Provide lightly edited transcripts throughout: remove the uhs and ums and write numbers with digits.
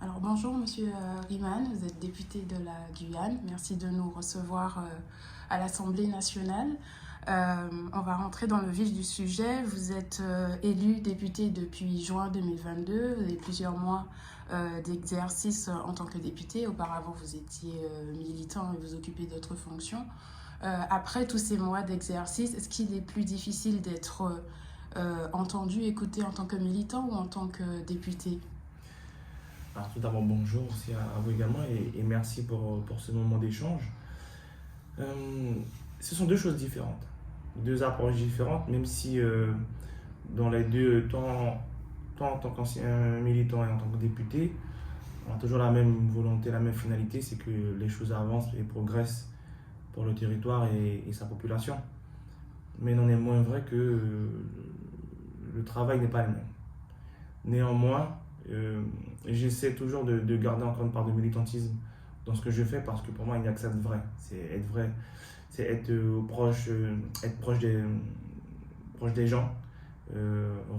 Alors bonjour Monsieur Riemann, vous êtes député de la Guyane. Merci de nous recevoir à l'Assemblée nationale. On va rentrer dans le vif du sujet. Vous êtes élu député depuis juin 2022. Vous avez plusieurs mois d'exercice en tant que député. Auparavant, vous étiez militant et vous occupez d'autres fonctions. Après tous ces mois d'exercice, est-ce qu'il est plus difficile d'être entendu, écouté en tant que militant ou en tant que député? Alors tout d'abord, bonjour aussi à vous également et merci pour ce moment d'échange. Euh, Ce sont deux choses différentes, deux approches différentes, même si dans les deux, tant en tant qu'ancien militant et en tant que député, on a toujours la même volonté, la même finalité, c'est que les choses avancent et progressent pour le territoire et sa population. Mais il n'en est moins vrai que le travail n'est pas le même. Néanmoins, j'essaie toujours de garder encore une part de militantisme dans ce que je fais parce que pour moi, il n'y a que ça de vrai. C'est être vrai, c'est être être proche des gens,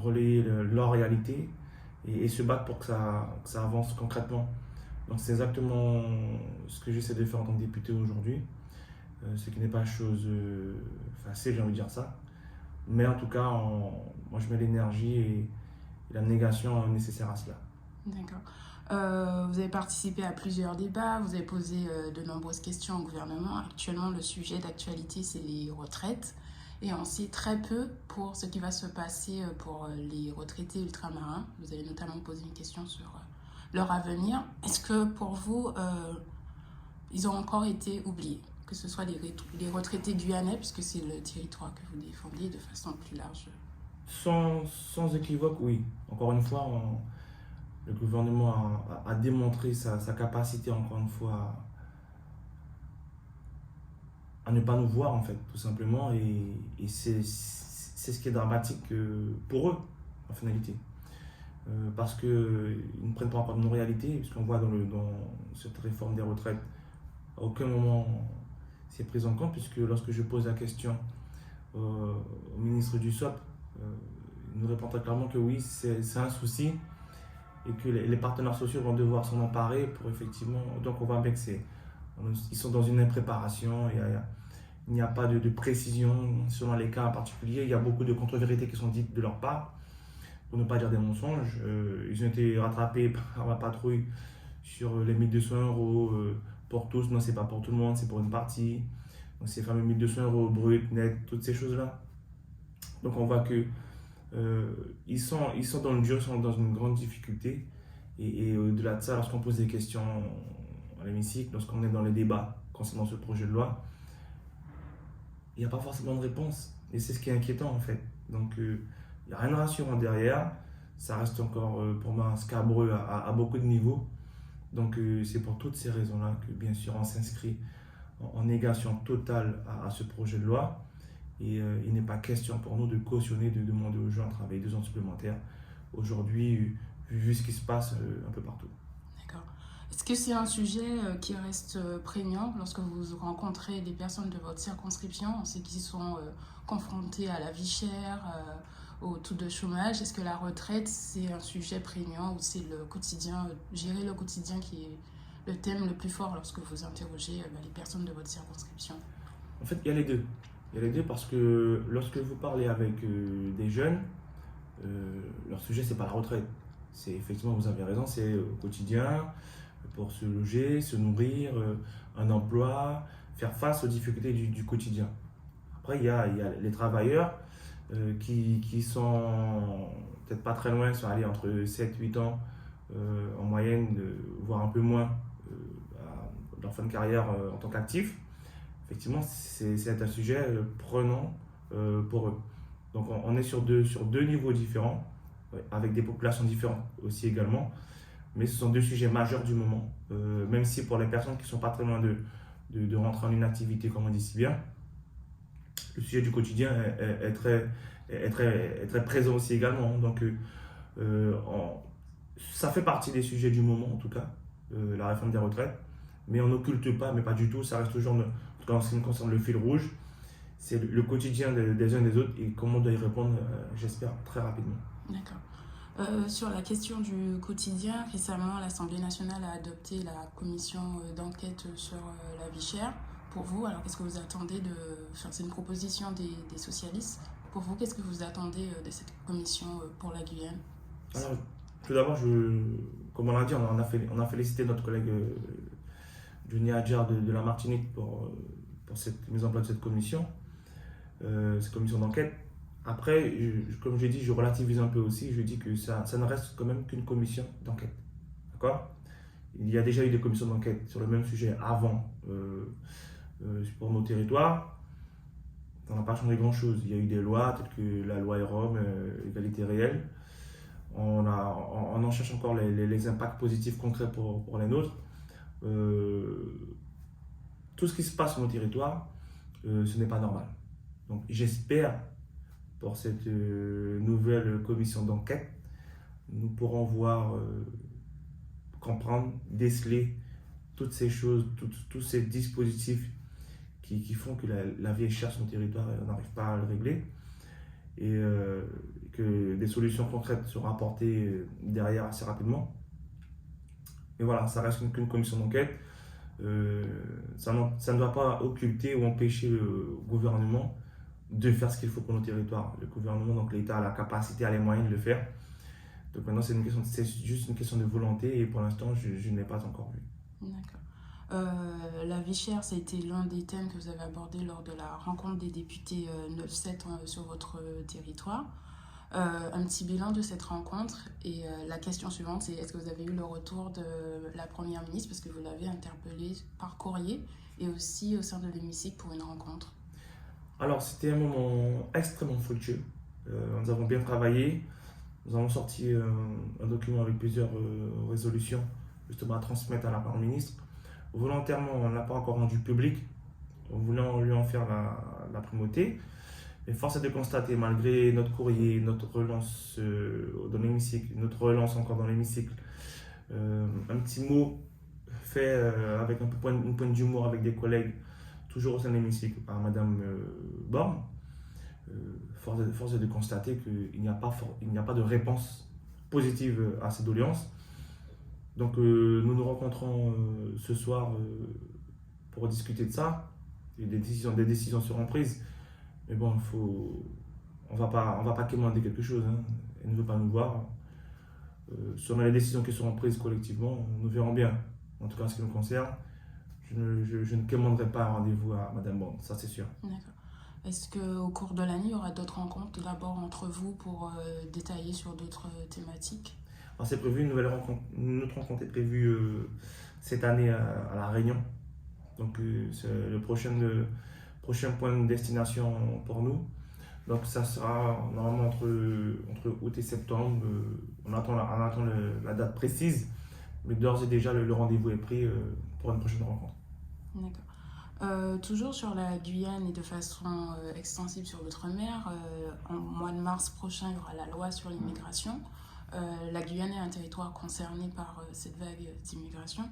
relayer leur réalité et se battre pour que ça avance concrètement. Donc c'est exactement ce que j'essaie de faire en tant que député aujourd'hui, ce qui n'est pas chose facile, j'ai envie de dire ça. Mais en tout cas, moi je mets l'énergie et la négation nécessaire à cela. D'accord. Vous avez participé à plusieurs débats, vous avez posé de nombreuses questions au gouvernement. Actuellement, le sujet d'actualité, c'est les retraites. Et on sait très peu pour ce qui va se passer pour les retraités ultramarins. Vous avez notamment posé une question sur leur avenir. Est-ce que pour vous, ils ont encore été oubliés? Que ce soit les retraités guyanais, puisque c'est le territoire que vous défendez de façon plus large. Sans équivoque, oui. Encore une fois, le gouvernement a démontré sa capacité, encore une fois, à ne pas nous voir, en fait, tout simplement. Et c'est ce qui est dramatique pour eux, en finalité. Parce qu'ils ne prennent pas en compte nos réalités, puisqu'on voit dans cette réforme des retraites, à aucun moment c'est pris en compte, puisque lorsque je pose la question au ministre du SOP, il nous répond très clairement que oui, c'est un souci et que les partenaires sociaux vont devoir s'en emparer pour effectivement. Donc on voit bien que ils sont dans une impréparation, il n'y a pas de précision selon les cas en particulier, il y a beaucoup de contre-vérités qui sont dites de leur part, pour ne pas dire des mensonges. Ils ont été rattrapés par la patrouille sur les 1 200 € pour tous. Non, c'est pas pour tout le monde, c'est pour une partie. Donc ces fameux 1 200 € brut, net, toutes ces choses-là. Donc on voit que ils sont dans le dur, ils sont dans une grande difficulté. Et au-delà de ça, lorsqu'on pose des questions à l'hémicycle, lorsqu'on est dans les débats concernant ce projet de loi, il n'y a pas forcément de réponse. Et c'est ce qui est inquiétant en fait. Donc il n'y a rien de rassurant derrière. Ça reste encore pour moi un scabreux à beaucoup de niveaux. Donc c'est pour toutes ces raisons-là que bien sûr on s'inscrit en négation totale à ce projet de loi. Et il n'est pas question pour nous de cautionner, de demander aux gens de travailler 2 ans supplémentaires. Aujourd'hui, vu ce qui se passe un peu partout. D'accord. Est-ce que c'est un sujet qui reste prégnant lorsque vous rencontrez des personnes de votre circonscription? On sait qu'ils sont confrontés à la vie chère, au taux de chômage. Est-ce que la retraite, c'est un sujet prégnant ou c'est le quotidien, gérer le quotidien qui est le thème le plus fort lorsque vous interrogez les personnes de votre circonscription? En fait, il y a les deux. Il y a les deux parce que lorsque vous parlez avec des jeunes, leur sujet, c'est pas la retraite. C'est effectivement, vous avez raison, c'est au quotidien, pour se loger, se nourrir, un emploi, faire face aux difficultés du quotidien. Après, il y a les travailleurs qui sont peut-être pas très loin, sont allés entre 7 8 ans en moyenne, voire un peu moins dans leur fin de carrière en tant qu'actifs. Effectivement, c'est un sujet prenant pour eux. Donc on est sur deux niveaux différents, ouais, avec des populations différentes aussi également. Mais ce sont deux sujets majeurs du moment, même si pour les personnes qui ne sont pas très loin de rentrer en inactivité, comme on dit si bien, le sujet du quotidien est très présent aussi également. Donc on- ça fait partie des sujets du moment en tout cas, la réforme des retraites, mais on n'occulte pas, mais pas du tout, ça reste toujours, en tout cas en ce qui me concerne, le fil rouge. C'est le quotidien des uns des autres et comment on doit y répondre, j'espère, très rapidement. D'accord. Sur la question du quotidien, récemment, l'Assemblée nationale a adopté la commission d'enquête sur la vie chère. Pour vous, alors qu'est-ce que vous attendez de... Enfin, c'est une proposition des socialistes. Pour vous, qu'est-ce que vous attendez de cette commission pour la Guyane? Alors, tout d'abord, comme on l'a dit, on a félicité notre collègue Johnny Adjar de la Martinique pour cette mise en place de cette commission d'enquête. Après, comme j'ai dit, je relativise un peu aussi. Je dis que ça ne reste quand même qu'une commission d'enquête. D'accord? Il y a déjà eu des commissions d'enquête sur le même sujet avant pour nos territoires. Ça n'a pas changé grand-chose. Il y a eu des lois, telles que la loi EROM, égalité réelle. On en cherche encore les impacts positifs concrets pour les nôtres. Tout ce qui se passe sur nos territoires, ce n'est pas normal. Donc j'espère, pour cette nouvelle commission d'enquête, nous pourrons voir, comprendre, déceler toutes ces choses, tous ces dispositifs qui font que la vie est chère sur nos territoires et on n'arrive pas à le régler. Et que des solutions concrètes seront apportées derrière assez rapidement. Mais voilà, ça reste qu'une commission d'enquête. Ça ne doit pas occulter ou empêcher le gouvernement de faire ce qu'il faut pour nos territoires. Le gouvernement, donc l'État, a la capacité, a les moyens de le faire. Donc maintenant, c'est juste une question de volonté et pour l'instant, je ne l'ai pas encore vu. D'accord. La vie chère, ça a été l'un des thèmes que vous avez abordé lors de la rencontre des députés 9-7 sur votre territoire. Un petit bilan de cette rencontre et la question suivante, c'est est-ce que vous avez eu le retour de la Première ministre parce que vous l'avez interpellée par courrier et aussi au sein de l'hémicycle pour une rencontre? Alors, c'était un moment extrêmement fructueux. Nous avons bien travaillé. Nous avons sorti un document avec plusieurs résolutions justement à transmettre à la Première ministre. Volontairement, on ne l'a pas encore rendu public, en voulant lui en faire la primauté. Mais force est de constater, malgré notre courrier, notre relance dans l'hémicycle, notre relance encore dans l'hémicycle, un petit mot fait avec une pointe d'humour avec des collègues, toujours au sein de l'hémicycle, par Madame Borne, force est de constater qu'il n'y a pas de réponse positive à ces doléances. Donc nous nous rencontrons ce soir pour discuter de ça. Et des décisions seront prises. Mais bon, on va pas quémander quelque chose. Hein. Elle ne veut pas nous voir. Selon les décisions qui seront prises collectivement, nous verrons bien. En tout cas, en ce qui nous concerne, je ne quémanderai pas un rendez-vous à Madame Borne, ça c'est sûr. D'accord. Est-ce qu'au cours de l'année, il y aura d'autres rencontres d'abord entre vous pour détailler sur d'autres thématiques? Alors, c'est prévu, une autre rencontre est prévue cette année à La Réunion. Donc c'est le prochain point de destination pour nous. Donc ça sera normalement entre août et septembre. On attend la date précise, mais d'ores et déjà le rendez-vous est pris pour une prochaine rencontre. D'accord. Toujours sur la Guyane et de façon extensive sur l'outre-mer, en mois de mars prochain, il y aura la loi sur l'immigration. La Guyane est un territoire concerné par cette vague d'immigration.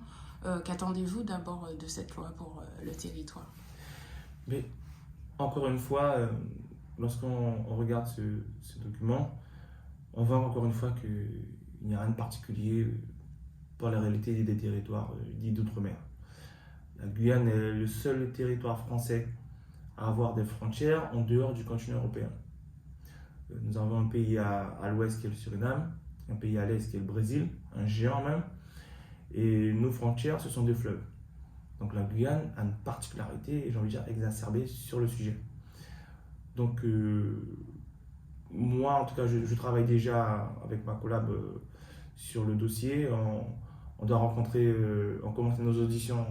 Qu'attendez-vous d'abord de cette loi pour le territoire? Mais encore une fois, lorsqu'on regarde ce document, on voit encore une fois qu'il n'y a rien de particulier pour la réalité des territoires dits d'outre-mer. La Guyane est le seul territoire français à avoir des frontières en dehors du continent européen. Nous avons un pays à l'ouest qui est le Suriname, un pays à l'est qui est le Brésil, un géant même, et nos frontières, ce sont des fleuves. Donc la Guyane a une particularité, j'ai envie de dire exacerbée, sur le sujet. Donc moi, en tout cas, je travaille déjà avec ma collab sur le dossier. On doit on commence nos auditions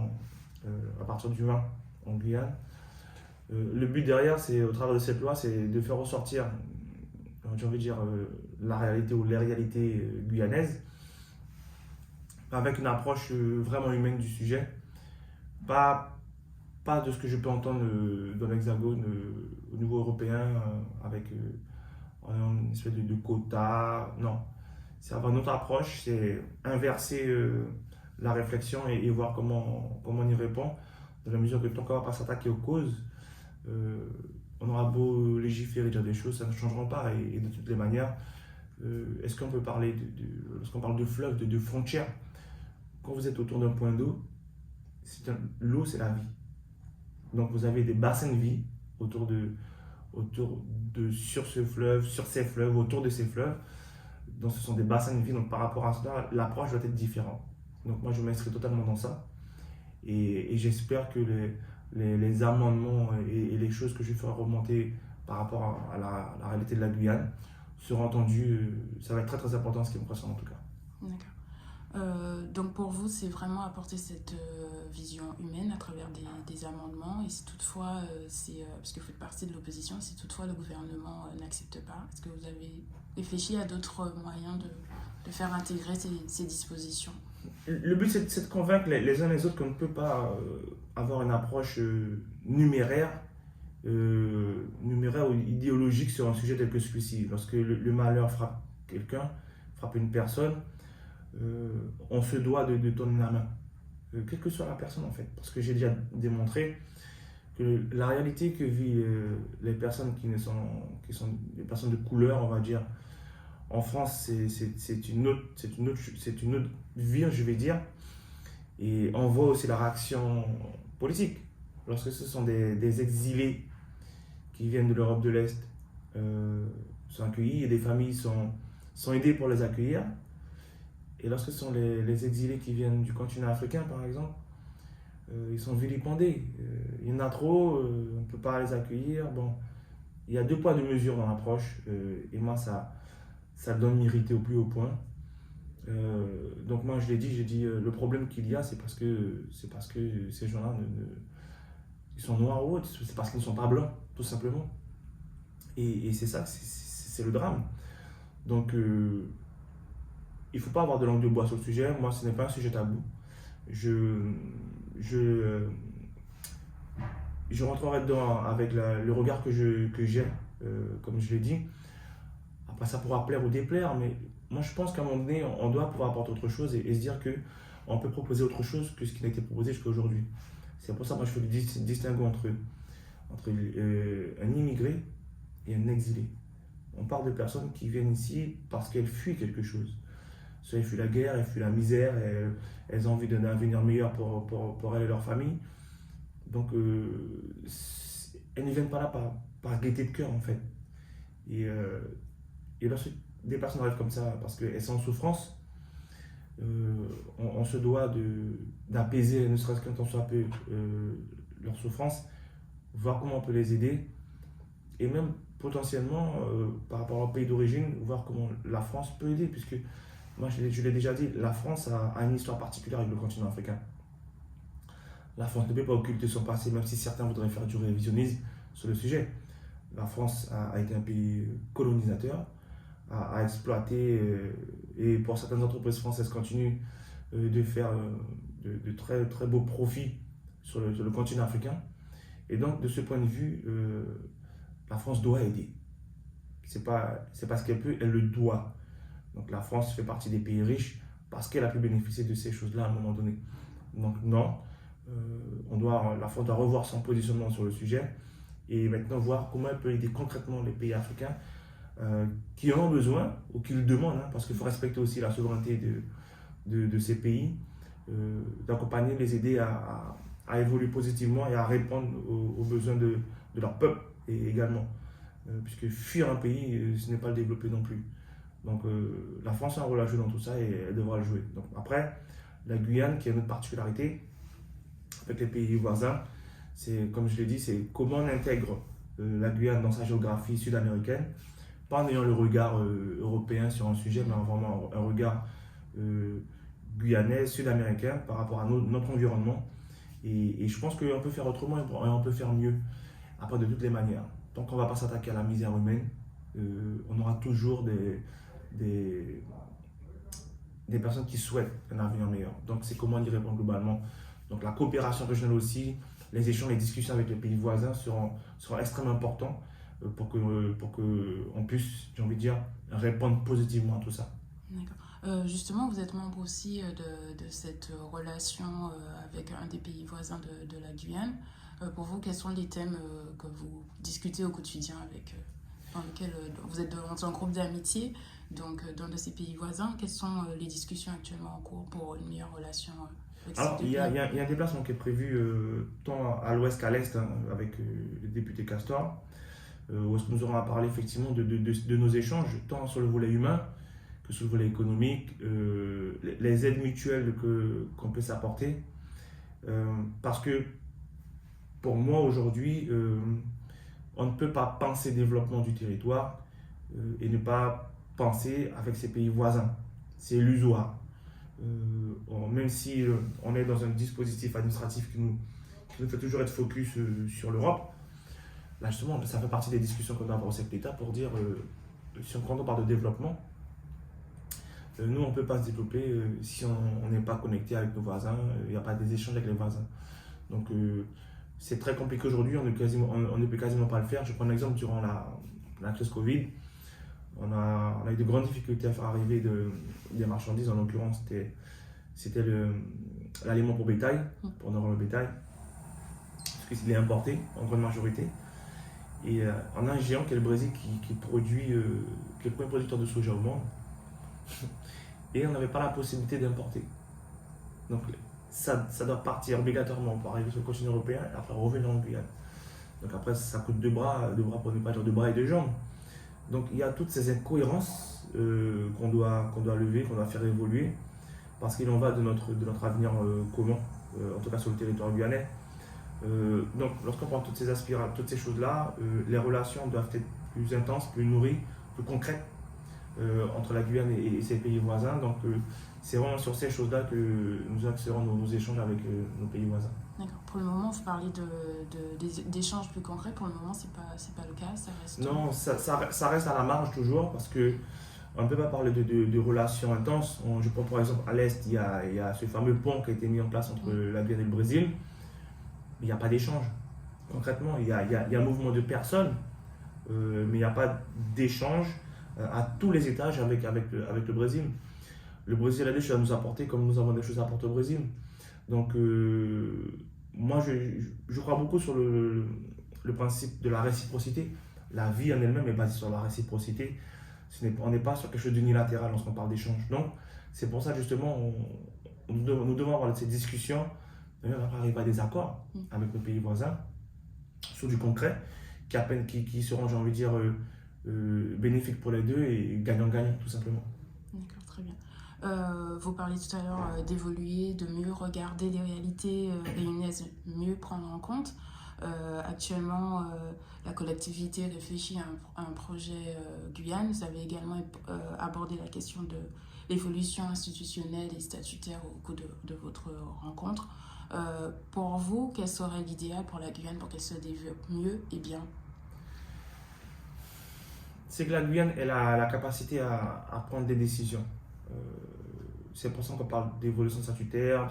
à partir du 20 en Guyane. Le but derrière, c'est au travers de cette loi, c'est de faire ressortir, j'ai envie de dire, la réalité ou les réalités guyanaises, avec une approche vraiment humaine du sujet. Pas de ce que je peux entendre dans l'Hexagone au niveau européen, avec une espèce de quota. Non, c'est avoir une autre approche, c'est inverser la réflexion et voir comment on y répond, dans la mesure que tant qu'on ne va pas s'attaquer aux causes, on aura beau légiférer, dire des choses, ça ne changera pas. Et de toutes les manières, Est-ce qu'on peut parler, lorsqu'on parle de fleuve, de frontières, quand vous êtes autour d'un point d'eau, l'eau c'est la vie. Donc vous avez des bassins de vie sur ce fleuve, sur ces fleuves, autour de ces fleuves. Donc ce sont des bassins de vie, donc par rapport à cela, l'approche doit être différente. Donc moi je m'inscris totalement dans ça. Et j'espère que les amendements et les choses que je ferai remonter par rapport à la réalité de la Guyane seront entendus. Ça va être très très important ce qui me concerne en tout cas. D'accord. Donc pour vous, c'est vraiment apporter cette vision humaine à travers des amendements. Et si toutefois, parce que vous faites partie de l'opposition, si toutefois le gouvernement n'accepte pas, est-ce que vous avez réfléchi à d'autres moyens de faire intégrer ces dispositions? Le but, c'est de convaincre les uns les autres qu'on ne peut pas avoir une approche numéraire ou idéologique sur un sujet tel que celui-ci. Lorsque le malheur frappe quelqu'un, frappe une personne, on se doit de tendre la main, quelle que soit la personne en fait. Parce que j'ai déjà démontré que la réalité que vivent les personnes qui sont des personnes de couleur, on va dire, en France, c'est une autre vie, je vais dire. Et on voit aussi la réaction politique. Lorsque ce sont des exilés qui viennent de l'Europe de l'Est, sont accueillis et des familles sont aidées pour les accueillir. Et lorsque ce sont les exilés qui viennent du continent africain, par exemple, ils sont vilipendés. Il y en a trop, on ne peut pas les accueillir. Bon, il y a 2 poids 2 mesures dans l'approche. Et moi, ça doit m'irriter au plus haut point. Donc moi je l'ai dit, j'ai dit le problème qu'il y a c'est parce que ces gens-là ils sont noirs ou autres, c'est parce qu'ils ne sont pas blancs tout simplement. Et c'est ça, c'est le drame. Donc il ne faut pas avoir de langue de bois sur le sujet. Moi ce n'est pas un sujet tabou. Je rentrerai dedans avec le regard que j'ai, comme je l'ai dit. Après, ça pourra plaire ou déplaire, mais moi je pense qu'à un moment donné, on doit pouvoir apporter autre chose et se dire qu'on peut proposer autre chose que ce qui n'a été proposé jusqu'à aujourd'hui. C'est pour ça que moi je fais le distinguo entre un immigré et un exilé. On parle de personnes qui viennent ici parce qu'elles fuient quelque chose. Soit elles fuient la guerre, elles fuient la misère, elles ont envie d'un avenir meilleur pour elles et leur famille. Donc elles ne viennent pas là par gaieté de cœur en fait. Et lorsque des personnes arrivent comme ça parce qu'elles sont en souffrance, on se doit d'apaiser, ne serait-ce qu'un temps soit peu, leur souffrance, voir comment on peut les aider, et même potentiellement, par rapport au pays d'origine, voir comment la France peut aider, puisque moi je l'ai déjà dit, la France a une histoire particulière avec le continent africain. La France ne peut pas occulter son passé, même si certains voudraient faire du révisionnisme sur le sujet. La France a été un pays colonisateur, à exploiter, et pour certaines entreprises françaises continuent de faire de très, très beaux profits sur le continent africain. Et donc, de ce point de vue, la France doit aider. C'est pas ce qu'elle peut, elle le doit. Donc, la France fait partie des pays riches parce qu'elle a pu bénéficier de ces choses-là à un moment donné. Donc, non, la France doit revoir son positionnement sur le sujet et maintenant voir comment elle peut aider concrètement les pays africains qui en ont besoin ou qui le demandent, parce qu'il faut respecter aussi la souveraineté de ces pays, d'accompagner, les aider à évoluer positivement et à répondre aux besoins de leur peuple également. Puisque fuir un pays, ce n'est pas le développer non plus. Donc la France a un rôle à jouer dans tout ça et elle devra le jouer. Donc, après, la Guyane, qui a une autre particularité avec les pays voisins, c'est, comme je l'ai dit, c'est comment on intègre la Guyane dans sa géographie sud-américaine, pas en ayant le regard européen sur un sujet, mais vraiment un regard guyanais, sud-américain par rapport à notre environnement. Et je pense qu'on peut faire autrement et on peut faire mieux, après de toutes les manières. Tant qu'on ne va pas s'attaquer à la misère humaine, on aura toujours des personnes qui souhaitent un avenir meilleur. Donc c'est comment on y répond globalement. Donc la coopération régionale aussi, les échanges, les discussions avec les pays voisins seront extrêmement importants pour qu'on puisse, j'ai envie de dire, répondre positivement à tout ça. D'accord. Justement, vous êtes membre aussi de cette relation avec un des pays voisins de la Guyane. Pour vous, quels sont les thèmes que vous discutez au quotidien avec eux? dans lequel vous êtes dans un groupe d'amitié, donc dans de ces pays voisins. Quelles sont les discussions actuellement en cours pour une meilleure relation avec ces Alors, deux il y pays? a, il y a- il y a un déplacement qui est prévu tant à l'ouest qu'à l'est, hein, avec le député Castor, où est-ce que nous aurons à parler effectivement de nos échanges, tant sur le volet humain que sur le volet économique, les aides mutuelles qu'on peut s'apporter. Parce que pour moi aujourd'hui, on ne peut pas penser développement du territoire et ne pas penser avec ses pays voisins. C'est illusoire. Même si on est dans un dispositif administratif qui nous fait toujours être focus sur l'Europe, là justement, ça fait partie des discussions qu'on a avec l'État pour dire, quand on parle de développement, nous on ne peut pas se développer si on n'est pas connecté avec nos voisins, il n'y a pas des échanges avec les voisins. Donc c'est très compliqué aujourd'hui, on ne peut quasiment pas le faire. Je prends un exemple durant la crise Covid. On a eu de grandes difficultés à faire arriver des marchandises, en l'occurrence c'était l'aliment pour bétail, pour nourrir le bétail, parce qu'il est importé en grande majorité. Et on a un géant qui est le Brésil qui produit, qui est le premier producteur de soja au monde, et on n'avait pas la possibilité d'importer. Donc ça doit partir obligatoirement pour arriver sur le continent européen et après revenir en Guyane. Donc après ça coûte deux bras pour ne pas dire deux bras et deux jambes. Donc il y a toutes ces incohérences qu'on doit lever, qu'on doit faire évoluer, parce qu'il en va de notre avenir commun, en tout cas sur le territoire guyanais. Donc lorsqu'on prend toutes ces choses-là, les relations doivent être plus intenses, plus nourries, plus concrètes entre la Guyane et ses pays voisins. Donc c'est vraiment sur ces choses-là que nous axerons nos échanges avec nos pays voisins. D'accord. Pour le moment, vous parlez d'échanges plus concrets. Pour le moment, c'est pas le cas. Ça reste... Non, ça reste à la marge toujours, parce que on ne peut pas parler de relations intenses. Je prends par exemple à l'Est, il y a ce fameux pont qui a été mis en place entre la Guyane et le Brésil. Mais il n'y a pas d'échange. Concrètement, il y a un mouvement de personnes, mais il n'y a pas d'échange à tous les étages avec le Brésil. Le Brésil a des choses à nous apporter comme nous avons des choses à apporter au Brésil. Donc, moi, je crois beaucoup sur le principe de la réciprocité. La vie en elle-même est basée sur la réciprocité. On n'est pas sur quelque chose d'unilatéral lorsqu'on parle d'échange. Donc, c'est pour ça justement, nous devons avoir ces discussions, et même après arriver à des accords avec nos pays voisins sur du concret, qui seront, j'ai envie de dire, bénéfiques pour les deux et gagnant-gagnant, tout simplement. D'accord, très bien. Vous parliez tout à l'heure d'évoluer, de mieux regarder les réalités réunionnaises, mieux prendre en compte. Actuellement, la collectivité réfléchit à un projet Guyane. Vous avez également abordé la question de l'évolution institutionnelle et statutaire au cours de votre rencontre. Pour vous, quel serait l'idéal pour la Guyane pour qu'elle se développe mieux et bien? C'est que la Guyane, elle a la capacité à prendre des décisions. C'est pour ça qu'on parle d'évolution statutaire,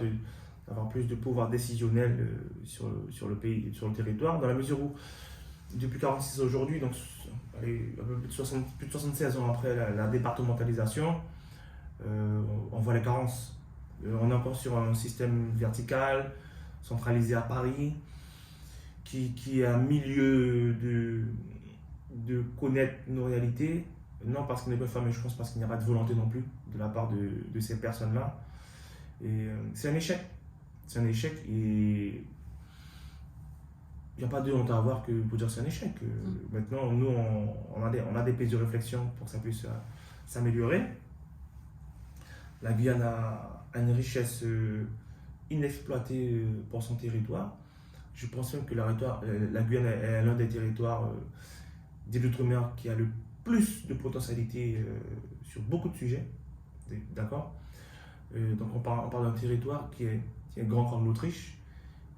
d'avoir plus de pouvoir décisionnel sur le pays, sur le territoire, dans la mesure où, depuis 1946 aujourd'hui, donc allez, un peu plus de 76 ans après la départementalisation, on voit les carences. On est encore sur un système vertical, centralisé à Paris, qui est à milieu de connaître nos réalités. Non parce qu'il n'est pas fait, mais je pense parce qu'il n'y a pas de volonté non plus de la part de ces personnes-là. Et c'est un échec. C'est un échec et il n'y a pas de honte à avoir que pour dire que c'est un échec. Maintenant, nous, on a des pistes de réflexion pour que ça puisse s'améliorer. La Guyane a une richesse inexploitée pour son territoire. Je pense même que la Guyane est l'un des territoires des Outre-mer qui a le plus de potentialité sur beaucoup de sujets. D'accord. Donc on parle d'un territoire qui est grand comme l'Autriche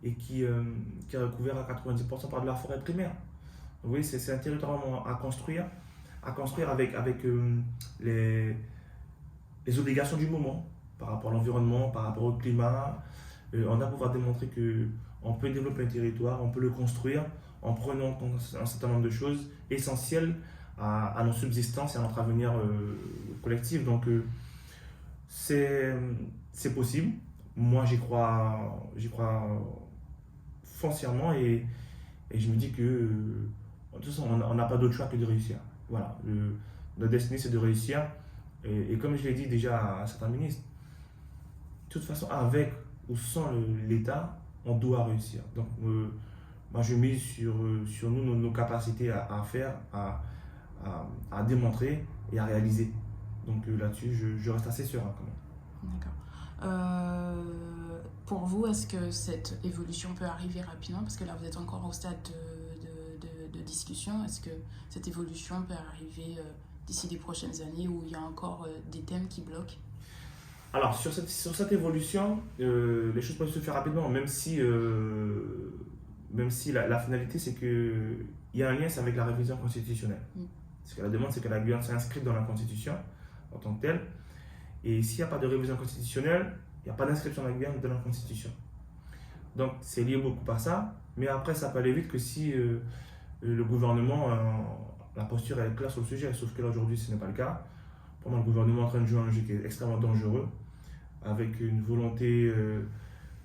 et qui est recouvert à 90% par de la forêt primaire. Donc, vous voyez, c'est un territoire à construire avec les obligations du moment par rapport à l'environnement, par rapport au climat. On va pouvoir démontrer qu'on peut développer un territoire, on peut le construire en prenant en compte un certain nombre de choses essentielles à nos subsistances et à notre avenir collectif. Donc c'est possible. Moi j'y crois foncièrement et je me dis que de toute façon on n'a pas d'autre choix que de réussir. Voilà, notre destinée, c'est de réussir. Et comme je l'ai dit déjà à certains ministres, de toute façon, avec ou sans l'État, on doit réussir. Donc, moi, je mise sur nous, nos capacités à faire, à démontrer et à réaliser. Donc là-dessus, je reste assez serein quand même. D'accord. Pour vous, est-ce que cette évolution peut arriver rapidement? Parce que là, vous êtes encore au stade de discussion. Est-ce que cette évolution peut arriver d'ici les prochaines années où il y a encore des thèmes qui bloquent? Alors, sur cette évolution, les choses peuvent se faire rapidement, même si la finalité, c'est qu'il y a un lien, c'est avec la révision constitutionnelle. Ce que la demande, c'est que la Guyane soit inscrite dans la Constitution en tant que telle. Et s'il n'y a pas de révision constitutionnelle, il n'y a pas d'inscription de la Guyane dans la Constitution. Donc, c'est lié beaucoup à ça. Mais après, ça peut aller vite que si le gouvernement, la posture est claire sur le sujet. Sauf que là, aujourd'hui, ce n'est pas le cas. Pour moi, le gouvernement est en train de jouer un jeu qui est extrêmement dangereux, avec une volonté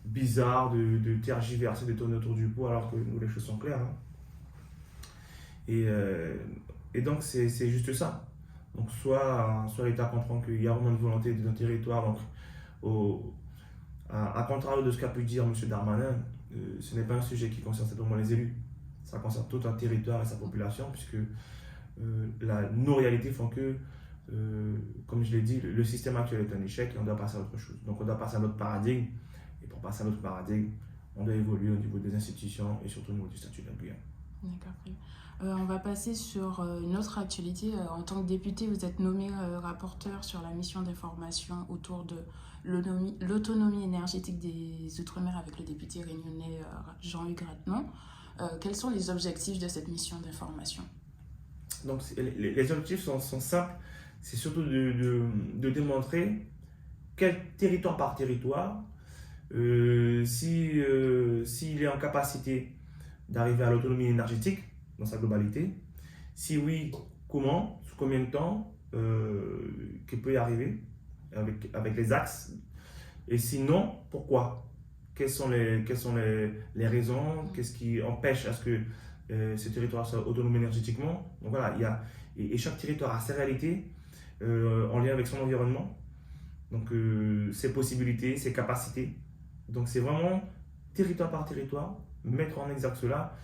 bizarre de tergiverser, de tourner autour du pot, alors que nous, les choses sont claires. Hein. Et donc, c'est juste ça. Donc, soit l'État comprend qu'il y a vraiment une volonté d'un territoire. Donc, à contrario de ce qu'a pu dire M. Darmanin, ce n'est pas un sujet qui concerne simplement les élus. Ça concerne tout un territoire et sa population, puisque nos réalités font que, comme je l'ai dit, le système actuel est un échec et on doit passer à autre chose. Donc, on doit passer à notre paradigme. Et pour passer à notre paradigme, on doit évoluer au niveau des institutions et surtout au niveau du statut de la Guyane. D'accord. On va passer sur une autre actualité. En tant que député, vous êtes nommé rapporteur sur la mission d'information autour de l'autonomie énergétique des Outre-mer avec le député réunionnais Jean-Hugues Rattenon. Quels sont les objectifs de cette mission d'information? Donc, les objectifs sont simples. C'est surtout de démontrer quel territoire par territoire, s'il est en capacité d'arriver à l'autonomie énergétique dans sa globalité. Si oui, comment, sous combien de temps qu'il peut y arriver avec les axes. Et sinon, pourquoi? Quelles sont les raisons? Qu'est-ce qui empêche à ce que ce territoire soit autonome énergétiquement? Donc voilà, et chaque territoire a ses réalités en lien avec son environnement. Donc ses possibilités, ses capacités. Donc c'est vraiment territoire par territoire, mettre en exergue cela.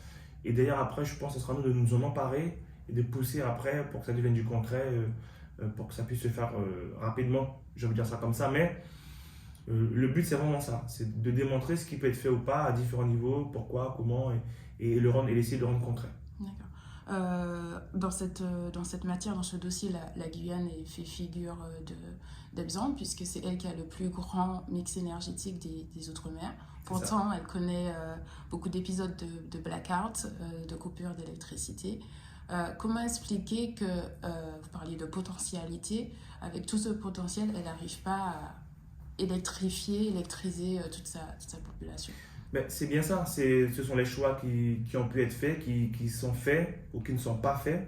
Et d'ailleurs, après, je pense que ce sera nous de nous en emparer et de pousser après pour que ça devienne du concret, pour que ça puisse se faire rapidement. Je veux dire ça comme ça, mais le but, c'est vraiment ça. C'est de démontrer ce qui peut être fait ou pas à différents niveaux, pourquoi, comment, et essayer de le rendre concret. D'accord. Dans cette matière, dans ce dossier, la Guyane fait figure d'exemple, puisque c'est elle qui a le plus grand mix énergétique des Outre-mer. Pourtant, elle connaît beaucoup d'épisodes de blackout, de coupure d'électricité. Comment expliquer que, vous parliez de potentialité, avec tout ce potentiel, elle n'arrive pas à électriser toute sa population? Ben, c'est bien ça, ce sont les choix qui ont pu être faits, qui sont faits ou qui ne sont pas faits,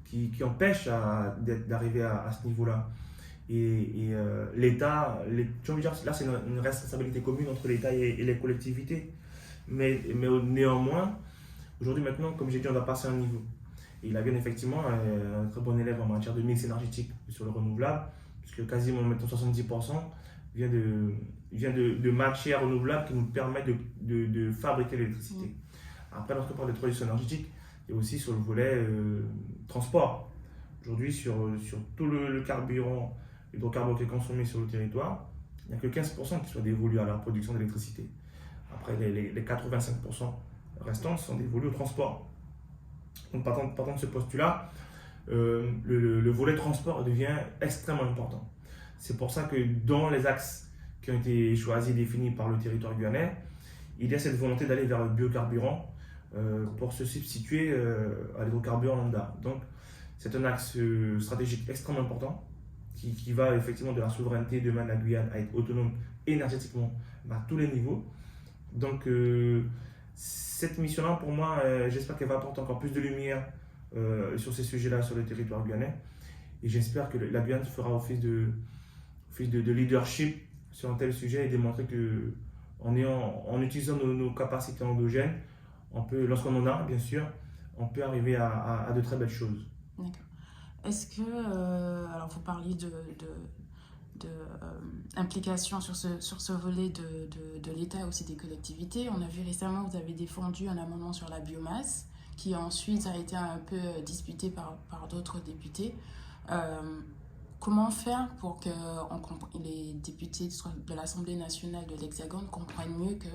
qui empêchent d'arriver à ce niveau-là. Et l'État, j'ai envie de dire, là c'est une responsabilité commune entre l'État et les collectivités. Mais néanmoins, aujourd'hui maintenant, comme j'ai dit, on doit passer à un niveau. Et la Guyane, effectivement, est un très bon élève en matière de mix énergétique sur le renouvelable, puisque quasiment maintenant 70% vient de matières renouvelables qui nous permettent de fabriquer l'électricité. Après, lorsqu'on parle de transition énergétique, il y a aussi sur le volet transport. Aujourd'hui, sur tout le carburant, l'hydrocarbure qui est consommé sur le territoire, il n'y a que 15% qui soit dévolu à la production d'électricité. Après, les 85% restants sont dévolus au transport. Donc, partant de ce postulat, le volet transport devient extrêmement important. C'est pour ça que dans les axes qui ont été choisis et définis par le territoire guyanais, il y a cette volonté d'aller vers le biocarburant pour se substituer à l'hydrocarbure lambda. Donc, c'est un axe stratégique extrêmement important qui va effectivement de la souveraineté demain de la Guyane à être autonome énergétiquement à tous les niveaux. Donc, cette mission-là, pour moi, j'espère qu'elle va apporter encore plus de lumière sur ces sujets-là sur le territoire guyanais. Et j'espère que la Guyane fera office de leadership sur un tel sujet et démontrer que en utilisant nos capacités endogènes, lorsqu'on en a, bien sûr, on peut arriver à de très belles choses. D'accord. Est-ce que, alors vous parliez implication sur ce volet de l'État et aussi des collectivités. On a vu récemment que vous avez défendu un amendement sur la biomasse qui ensuite a été un peu disputé par d'autres députés. Comment faire pour que les députés de l'Assemblée nationale de l'Hexagone comprennent mieux que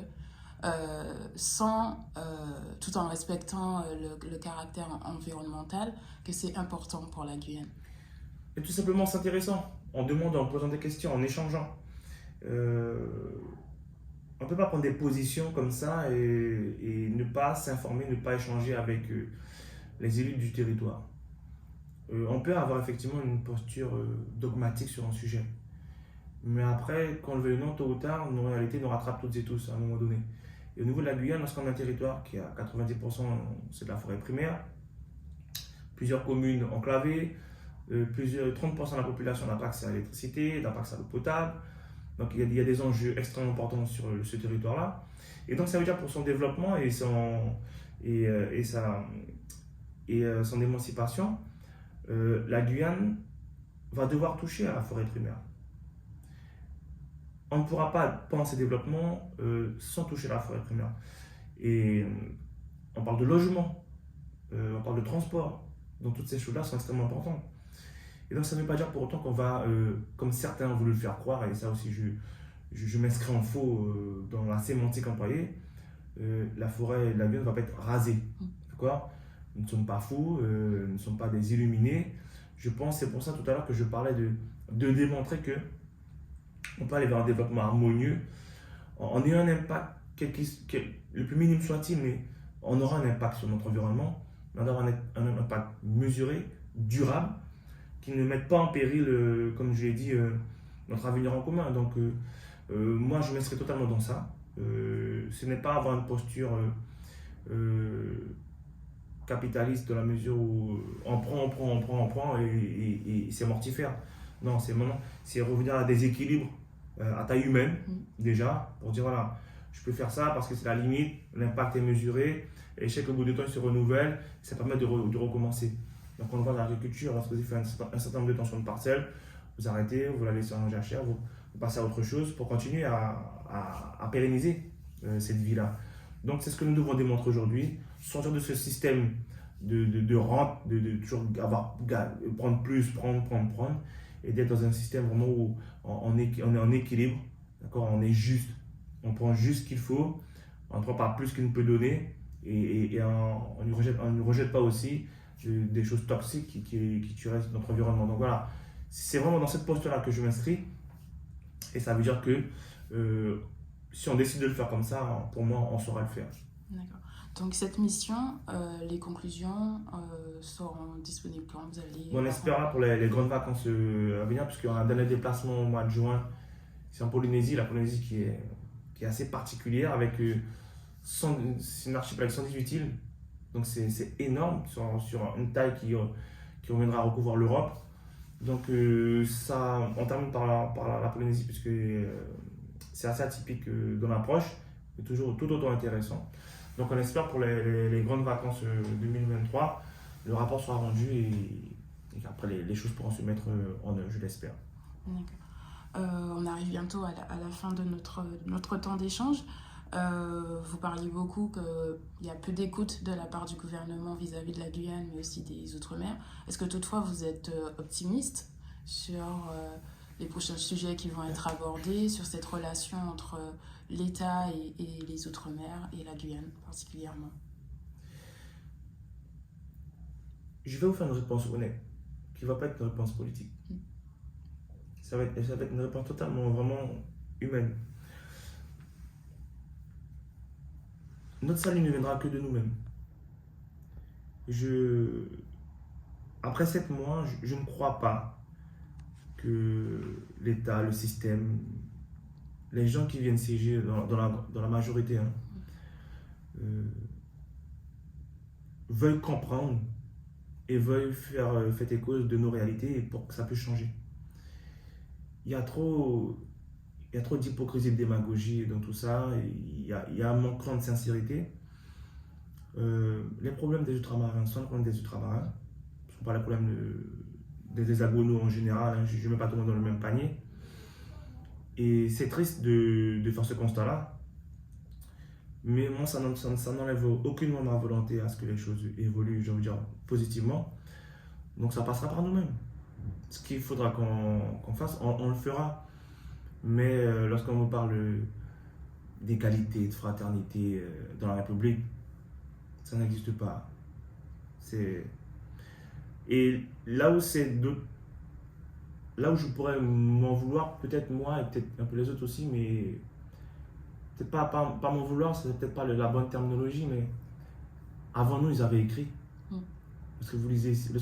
tout en respectant le caractère environnemental, que c'est important pour la Guyane? Et tout simplement s'intéressant, en demandant, en posant des questions, en échangeant. Euh, on ne peut pas prendre des positions comme ça et ne pas s'informer, ne pas échanger avec les élites du territoire. On peut avoir effectivement une posture dogmatique sur un sujet. Mais après, qu'on le veuille ou non, tôt ou tard, nos réalités nous rattrapent toutes et tous à un moment donné. Et au niveau de la Guyane, lorsqu'on a un territoire qui a 90%, c'est de la forêt primaire, plusieurs communes enclavées, 30% de la population n'a pas accès à l'électricité, n'a pas accès à l'eau potable. Donc il y a des enjeux extrêmement importants sur ce territoire-là. Et donc ça veut dire pour son développement son émancipation, la Guyane va devoir toucher à la forêt primaire. On ne pourra pas penser développement sans toucher à la forêt primaire. Et on parle de logement, on parle de transport. Donc toutes ces choses-là sont extrêmement importantes. Et donc ça ne veut pas dire pour autant qu'on va, comme certains ont voulu le faire croire, et ça aussi je m'inscris en faux dans la sémantique employée, la forêt, la Guyane ne va pas être rasée. D'accord? Nous ne sommes pas fous, nous ne sommes pas des illuminés. Je pense, c'est pour ça tout à l'heure que je parlais de démontrer que on peut aller vers un développement harmonieux en ayant un impact, le plus minime soit-il, mais on aura un impact sur notre environnement, mais on aura un impact mesuré, durable, qui ne mette pas en péril, comme je l'ai dit, notre avenir en commun. Donc, moi, je m'inscris totalement dans ça. Ce n'est pas avoir une posture capitaliste dans la mesure où on prend et c'est mortifère. Non, c'est revenir à des équilibres à taille humaine, déjà, pour dire voilà, je peux faire ça parce que c'est la limite, l'impact est mesuré, et je sais qu'au bout de temps, il se renouvelle, ça permet de recommencer. Donc, on le voit dans l'agriculture, lorsque vous faites un certain nombre de temps sur une parcelle, vous arrêtez, vous la laissez en jachère, vous passez à autre chose pour continuer à pérenniser cette vie-là. Donc, c'est ce que nous devons démontrer aujourd'hui, sortir de ce système de rente, de toujours prendre plus, prendre, et d'être dans un système vraiment où on est en équilibre, d'accord, on est juste, on prend juste ce qu'il faut, on ne prend pas plus qu'il ne peut donner, et on ne rejette pas aussi des choses toxiques qui tueraient notre environnement. Donc voilà, c'est vraiment dans cette posture-là que je m'inscris, et ça veut dire que si on décide de le faire comme ça, pour moi, on saura le faire. D'accord. Donc cette mission, les conclusions seront disponibles quand vous allez... On espère là pour les grandes vacances à venir, puisqu'on a un dernier déplacement au mois de juin, c'est en Polynésie, la Polynésie qui est assez particulière, avec c'est une archipel avec 118 îles, donc c'est énorme sur une taille qui reviendra à recouvrir l'Europe. Donc ça, on termine par la Polynésie, puisque c'est assez atypique dans l'approche, mais toujours tout autant intéressant. Donc on espère pour les grandes vacances 2023, le rapport sera rendu et qu'après les choses pourront se mettre en œuvre, je l'espère. D'accord. On arrive bientôt à la fin de notre temps d'échange. Vous parliez beaucoup qu'il y a peu d'écoute de la part du gouvernement vis-à-vis de la Guyane, mais aussi des Outre-mer. Est-ce que toutefois vous êtes optimiste sur les prochains sujets qui vont être abordés, sur cette relation entre l'État et les Outre-mer et la Guyane particulièrement? Je vais vous faire une réponse honnête, qui ne va pas être une réponse politique. Ça va être une réponse totalement, vraiment humaine. Notre salut ne viendra que de nous-mêmes. Après 7 mois, je ne crois pas que l'État, le système, les gens qui viennent siéger dans la majorité veuillent comprendre et veuillent faire fait écho de nos réalités pour que ça puisse changer. Il y a trop d'hypocrisie et de démagogie dans tout ça. Il y a un manquement de sincérité. Les problèmes des ultramarins sont les problèmes des ultramarins. Ce ne sont pas les problèmes des hexagonaux en général, hein, je ne mets pas tout le monde dans le même panier. Et c'est triste de faire ce constat-là, mais moi, ça n'enlève aucunement ma volonté à ce que les choses évoluent, j'ai envie de dire, positivement. Donc ça passera par nous-mêmes. Ce qu'il faudra qu'on fasse, on le fera. Mais lorsqu'on vous parle d'égalité, de fraternité dans la République, ça n'existe pas. Et là où là où je pourrais m'en vouloir, peut-être moi et peut-être un peu les autres aussi, mais peut-être pas m'en vouloir, c'est peut-être pas la bonne terminologie, mais avant nous, ils avaient écrit. Lorsque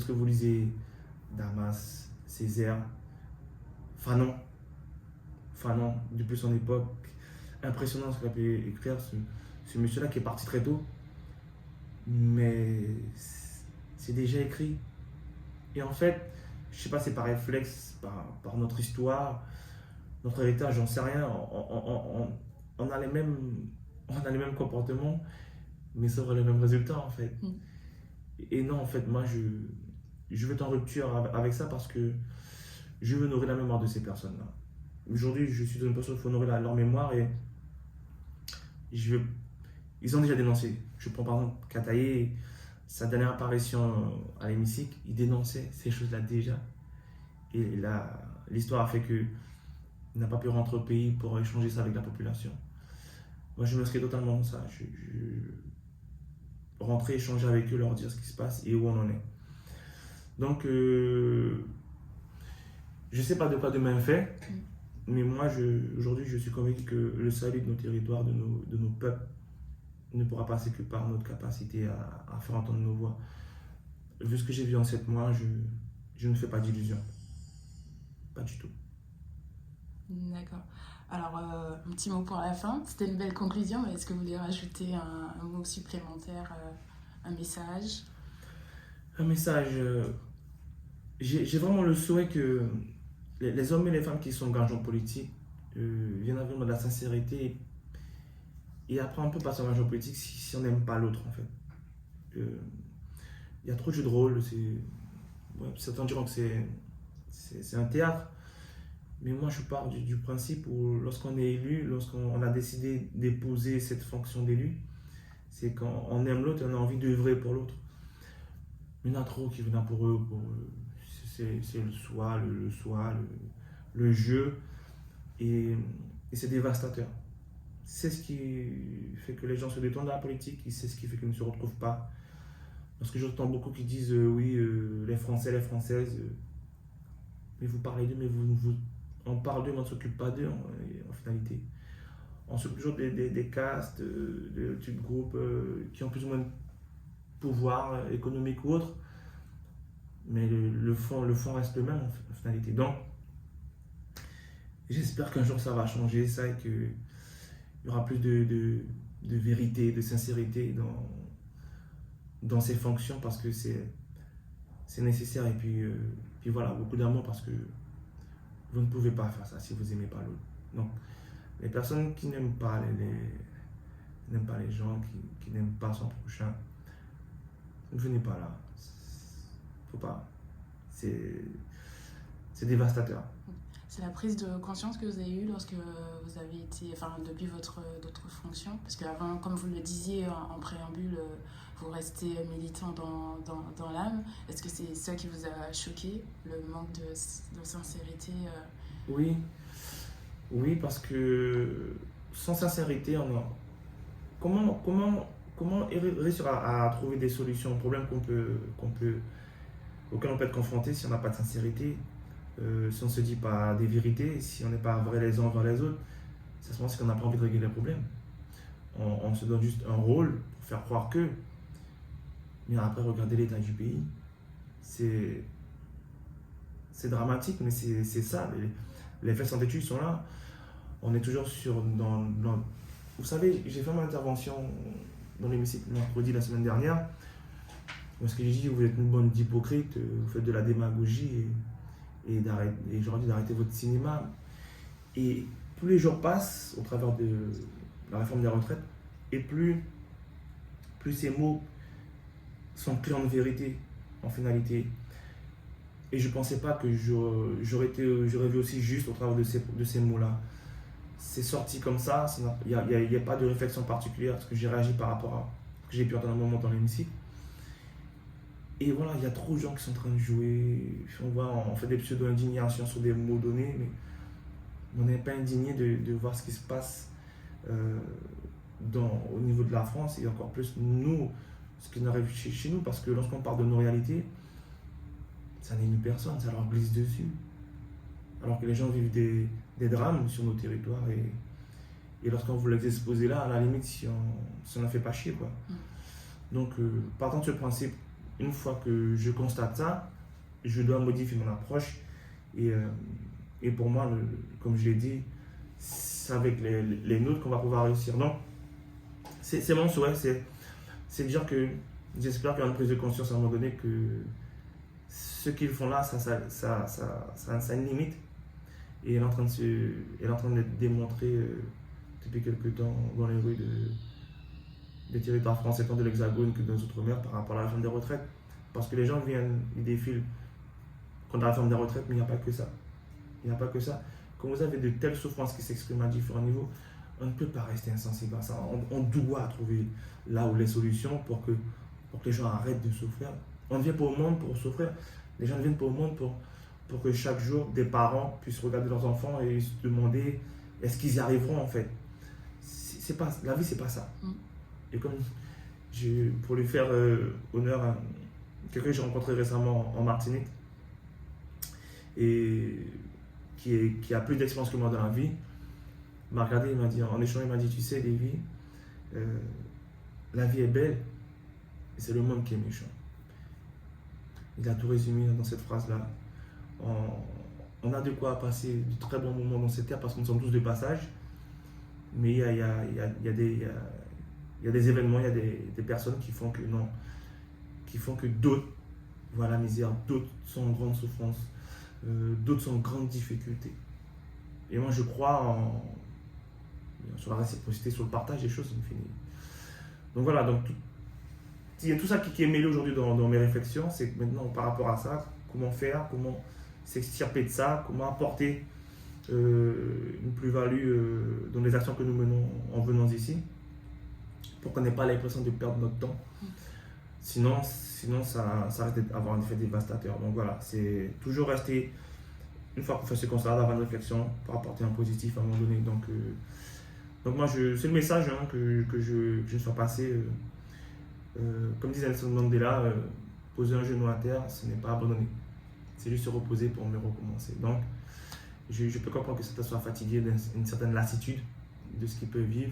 vous lisez Damas, Césaire, Fanon, depuis son époque, impressionnant ce qu'il a pu écrire, ce monsieur-là qui est parti très tôt, mais c'est déjà écrit. Et en fait, je sais pas, c'est par réflexe, par notre histoire, notre héritage, j'en sais rien, on a les mêmes comportements, mais ça aura les mêmes résultats en fait. Et non, en fait, moi, je veux être en rupture avec ça parce que je veux honorer la mémoire de ces personnes-là. Aujourd'hui, je suis dans une position où il faut honorer leur mémoire et ils ont déjà dénoncé. Je prends par exemple Kataye, sa dernière apparition à l'hémicycle, il dénonçait ces choses-là déjà. Et là, l'histoire a fait qu'il n'a pas pu rentrer au pays pour échanger ça avec la population. Moi, je m'inscris totalement dans ça. Rentrer, échanger avec eux, leur dire ce qui se passe et où on en est. Donc, je ne sais pas de quoi demain est fait, mais moi, aujourd'hui, je suis convaincu que le salut de nos territoires, de nos peuples, ne pourra passer que par notre capacité à faire entendre nos voix. Vu ce que j'ai vu en 7 mois, je ne fais pas d'illusions. Pas du tout. D'accord. Alors, un petit mot pour la fin. C'était une belle conclusion, mais est-ce que vous voulez rajouter un mot supplémentaire, un message? Un message. J'ai vraiment le souhait que les hommes et les femmes qui sont engagés en politique viennent avec de la sincérité et après on peut passer en engagement politique si on n'aime pas l'autre en fait. Il y a trop de jeux de rôle, certains diront que c'est un théâtre, mais moi je pars du principe où lorsqu'on est élu, lorsqu'on a décidé d'épouser cette fonction d'élu, c'est quand on aime l'autre et on a envie d'œuvrer pour l'autre. Il y en a trop qui viennent pour eux, c'est le soi, le jeu, et c'est dévastateur. C'est ce qui fait que les gens se détournent de la politique et c'est ce qui fait qu'ils ne se retrouvent pas. Parce que j'entends beaucoup qui disent oui, les Français, les Françaises, mais vous parlez d'eux, mais on parle d'eux, mais on ne s'occupe pas d'eux en finalité. On s'occupe toujours des castes, de types groupes qui ont plus ou moins de pouvoir économique ou autre, mais le fond reste le même en finalité. Donc, j'espère qu'un jour ça va changer ça et qu'il y aura plus de vérité, de sincérité dans ces fonctions parce que c'est nécessaire. Et puis voilà, beaucoup d'amour parce que vous ne pouvez pas faire ça si vous n'aimez pas l'autre. Donc, les personnes qui n'aiment pas n'aiment pas les gens, qui n'aiment pas son prochain, ne venez pas là. Faut pas. C'est dévastateur. C'est la prise de conscience que vous avez eue lorsque vous avez été, enfin depuis votre fonction, parce qu'avant, comme vous le disiez en préambule, vous restez militant dans l'âme. Est-ce que c'est ça qui vous a choqué, le manque de sincérité? Oui, parce que sans sincérité, comment réussir à trouver des solutions aux problèmes auxquels on peut être confronté si on n'a pas de sincérité? Si on ne se dit pas des vérités, si on n'est pas vrai les uns envers les autres, c'est ce qu'on n'a pas envie de régler les problèmes. On se donne juste un rôle pour faire croire que. Mais après, regardez l'état du pays. C'est dramatique, mais c'est ça. Les faits sont études sont là. On est toujours Vous savez, j'ai fait mon intervention dans l'hémicycle mercredi la semaine dernière. Parce que j'ai dit, vous êtes une bande d'hypocrites, vous faites de la démagogie et je leur dis d'arrêter votre cinéma. Et plus les jours passent au travers de la réforme des retraites, et plus ces mots sont clés en vérité, en finalité. Et je ne pensais pas que j'aurais vu aussi juste au travers de ces mots-là. C'est sorti comme ça, il n'y a pas de réflexion particulière, parce que j'ai réagi par rapport à ce que j'ai pu entendre un moment dans l'hémicycle. Et voilà, il y a trop de gens qui sont en train de jouer. On fait des pseudo-indignations sur des mots donnés, mais on n'est pas indigné de voir ce qui se passe au niveau de la France, et encore plus nous, ce qui nous arrive chez nous, parce que lorsqu'on parle de nos réalités, ça n'est une personne, ça leur glisse dessus. Alors que les gens vivent des drames sur nos territoires, et lorsqu'on vous les expose là, à la limite, si on ne fait pas chier, quoi. Donc, partant de ce principe, une fois que je constate ça, je dois modifier mon approche. Et pour moi, comme je l'ai dit, c'est avec les nôtres qu'on va pouvoir réussir. Donc, c'est mon souhait, c'est de dire que j'espère qu'il y aura une prise de conscience à un moment donné que ce qu'ils font là, ça a une limite. Et elle est en train d'être démontrée depuis quelques temps dans les rues des territoires français, tant de l'Hexagone que dans les Outre-mer, par rapport à la réforme des retraites. Parce que les gens ils défilent contre la réforme des retraites, mais il n'y a pas que ça. Il n'y a pas que ça. Quand vous avez de telles souffrances qui s'expriment à différents niveaux, on ne peut pas rester insensible à ça. On doit trouver là où les solutions pour que les gens arrêtent de souffrir. On ne vient pas au monde pour souffrir. Les gens ne viennent pas au monde pour que chaque jour, des parents puissent regarder leurs enfants et se demander est-ce qu'ils y arriveront en fait. La vie, c'est pas ça. Et comme pour lui faire honneur à quelqu'un que j'ai rencontré récemment en Martinique, et qui a plus d'expérience que moi dans la vie, m'a regardé, il m'a dit, en échange, il m'a dit, tu sais, Davy, la vie est belle, et c'est le monde qui est méchant. Il a tout résumé dans cette phrase-là. On a de quoi passer de très bons moments dans cette terre parce que nous sommes tous de passage, mais il y a des événements, il y a des personnes qui font que d'autres voient la misère, d'autres sont en grande souffrance, d'autres sont en grande difficulté. Et moi je crois sur la réciprocité, sur le partage des choses infinies. Donc voilà, il y a tout ça qui est mêlé aujourd'hui dans mes réflexions, c'est que maintenant par rapport à ça, comment faire, comment s'extirper de ça, comment apporter une plus-value dans les actions que nous menons en venant ici, pour qu'on n'ait pas l'impression de perdre notre temps. Sinon ça risque d'avoir un effet dévastateur. Donc voilà, c'est toujours rester, une fois qu'on fait ce constat, d'avoir une réflexion pour apporter un positif à un moment donné. Donc moi, c'est le message que je sois passé. Comme disait Nelson Mandela, poser un genou à terre, ce n'est pas abandonner. C'est juste se reposer pour mieux recommencer. Donc, je peux comprendre que certains soient fatigués d'une certaine lassitude de ce qu'ils peuvent vivre.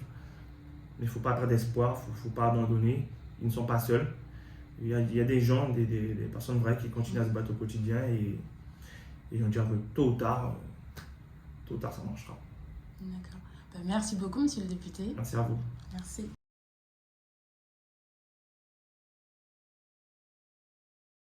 Mais il ne faut pas perdre espoir, il ne faut pas abandonner. Ils ne sont pas seuls. Il y a des gens, des personnes vraies qui continuent à se battre au quotidien et on dirait que tôt ou tard, ça marchera. D'accord. Merci beaucoup, monsieur le député. Merci à vous. Merci.